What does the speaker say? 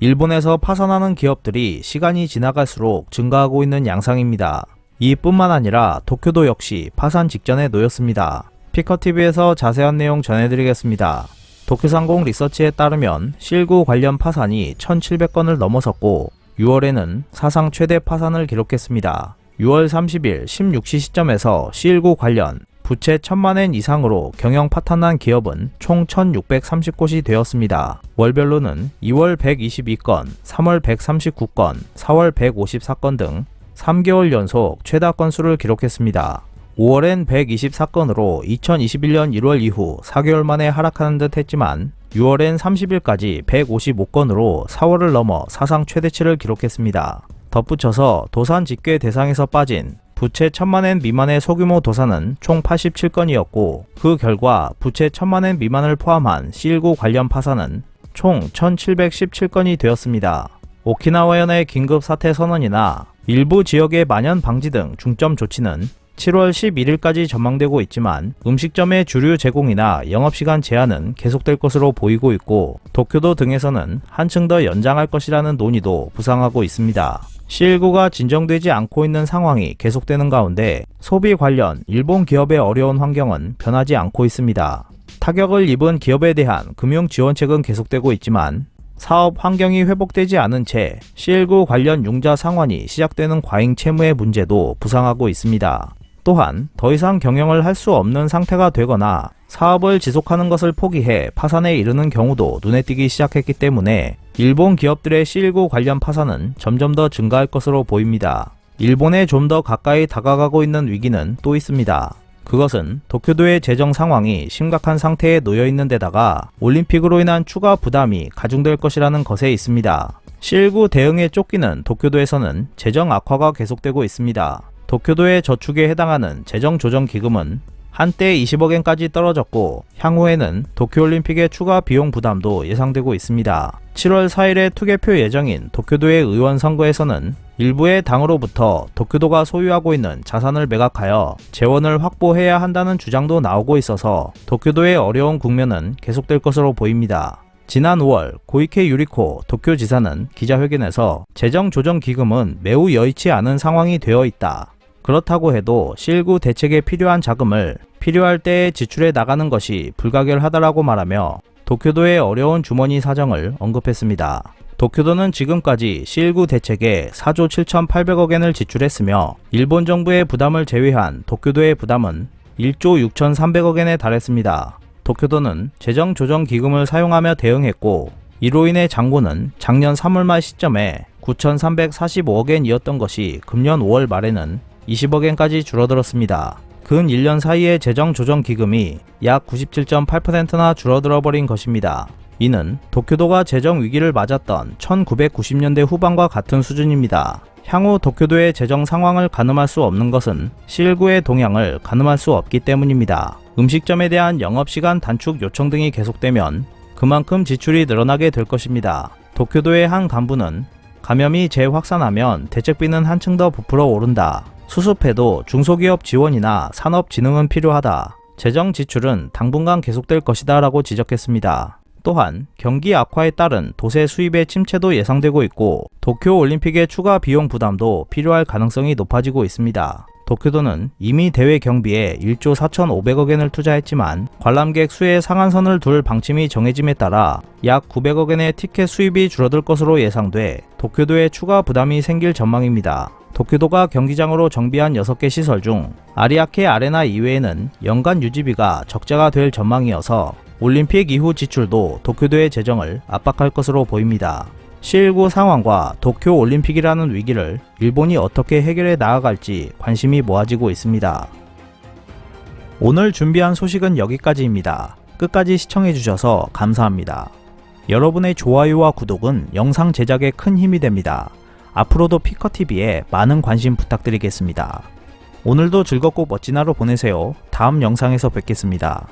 일본에서 파산하는 기업들이 시간이 지나갈수록 증가하고 있는 양상입니다. 이뿐만 아니라 도쿄도 역시 파산 직전에 놓였습니다. 피커TV에서 자세한 내용 전해드리겠습니다. 도쿄상공 리서치에 따르면 C19 관련 파산이 1700건을 넘어섰고 6월에는 사상 최대 파산을 기록했습니다. 6월 30일 16시 시점에서 C19 관련 부채 1000만엔 이상으로 경영 파탄난 기업은 총 1630곳이 되었습니다. 월별로는 2월 122건, 3월 139건, 4월 154건 등 3개월 연속 최다 건수를 기록했습니다. 5월엔 124건으로 2021년 1월 이후 4개월 만에 하락하는 듯 했지만 6월엔 30일까지 155건으로 4월을 넘어 사상 최대치를 기록했습니다. 덧붙여서 도산 집계 대상에서 빠진 부채 1000만엔 미만의 소규모 도산은 총 87건이었고 그 결과 부채 1000만엔 미만을 포함한 C19 관련 파산은 총 1717건이 되었습니다. 오키나와현의 긴급 사태 선언이나 일부 지역의 만연 방지 등 중점 조치는 7월 11일까지 전망되고 있지만 음식점의 주류 제공이나 영업시간 제한은 계속될 것으로 보이고 있고 도쿄도 등에서는 한층 더 연장할 것이라는 논의도 부상하고 있습니다. C19가 진정되지 않고 있는 상황이 계속되는 가운데 소비 관련 일본 기업의 어려운 환경은 변하지 않고 있습니다. 타격을 입은 기업에 대한 금융 지원책은 계속되고 있지만 사업 환경이 회복되지 않은 채 C19 관련 융자 상환이 시작되는 과잉 채무의 문제도 부상하고 있습니다. 또한 더 이상 경영을 할 수 없는 상태가 되거나 사업을 지속하는 것을 포기해 파산에 이르는 경우도 눈에 띄기 시작했기 때문에 일본 기업들의 C19 관련 파산은 점점 더 증가할 것으로 보입니다. 일본에 좀 더 가까이 다가가고 있는 위기는 또 있습니다. 그것은 도쿄도의 재정 상황이 심각한 상태에 놓여 있는 데다가 올림픽으로 인한 추가 부담이 가중될 것이라는 것에 있습니다. C19 대응에 쫓기는 도쿄도에서는 재정 악화가 계속되고 있습니다. 도쿄도의 저축에 해당하는 재정조정기금은 한때 20억엔까지 떨어졌고 향후에는 도쿄올림픽의 추가 비용 부담도 예상되고 있습니다. 7월 4일에 투개표 예정인 도쿄도의 의원 선거에서는 일부의 당으로부터 도쿄도가 소유하고 있는 자산을 매각하여 재원을 확보해야 한다는 주장도 나오고 있어서 도쿄도의 어려운 국면은 계속될 것으로 보입니다. 지난 5월 고이케 유리코 도쿄지사는 기자회견에서 재정조정기금은 매우 여의치 않은 상황이 되어 있다. 그렇다고 해도 C19 대책에 필요한 자금을 필요할 때에 지출해 나가는 것이 불가결하다라고 말하며 도쿄도의 어려운 주머니 사정을 언급했습니다. 도쿄도는 지금까지 C19 대책에 4조 7,800억엔을 지출했으며 일본 정부의 부담을 제외한 도쿄도의 부담은 1조 6,300억엔에 달했습니다. 도쿄도는 재정조정기금을 사용하며 대응했고 이로 인해 잔고는 작년 3월 말 시점에 9,345억엔이었던 것이 금년 5월 말에는 20억엔까지 줄어들었습니다. 근 1년 사이에 재정조정기금이 약 97.8%나 줄어들어버린 것입니다. 이는 도쿄도가 재정위기를 맞았던 1990년대 후반과 같은 수준입니다. 향후 도쿄도의 재정 상황을 가늠할 수 없는 것은 C19의 동향을 가늠할 수 없기 때문입니다. 음식점에 대한 영업시간 단축 요청 등이 계속되면 그만큼 지출이 늘어나게 될 것입니다. 도쿄도의 한 간부는 감염이 재확산하면 대책비는 한층 더 부풀어 오른다. 수습해도 중소기업 지원이나 산업진흥은 필요하다. 재정 지출은 당분간 계속될 것이다 라고 지적했습니다. 또한 경기 악화에 따른 도세 수입의 침체도 예상되고 있고 도쿄올림픽의 추가 비용 부담도 필요할 가능성이 높아지고 있습니다. 도쿄도는 이미 대회 경비에 1조 4,500억엔을 투자했지만 관람객 수의 상한선을 둘 방침이 정해짐에 따라 약 900억엔의 티켓 수입이 줄어들 것으로 예상돼 도쿄도에 추가 부담이 생길 전망입니다. 도쿄도가 경기장으로 정비한 6개 시설 중 아리아케 아레나 이외에는 연간 유지비가 적자가 될 전망이어서 올림픽 이후 지출도 도쿄도의 재정을 압박할 것으로 보입니다. C19 상황과 도쿄올림픽이라는 위기를 일본이 어떻게 해결해 나아갈지 관심이 모아지고 있습니다. 오늘 준비한 소식은 여기까지입니다. 끝까지 시청해주셔서 감사합니다. 여러분의 좋아요와 구독은 영상 제작에 큰 힘이 됩니다. 앞으로도 피커TV에 많은 관심 부탁드리겠습니다. 오늘도 즐겁고 멋진 하루 보내세요. 다음 영상에서 뵙겠습니다.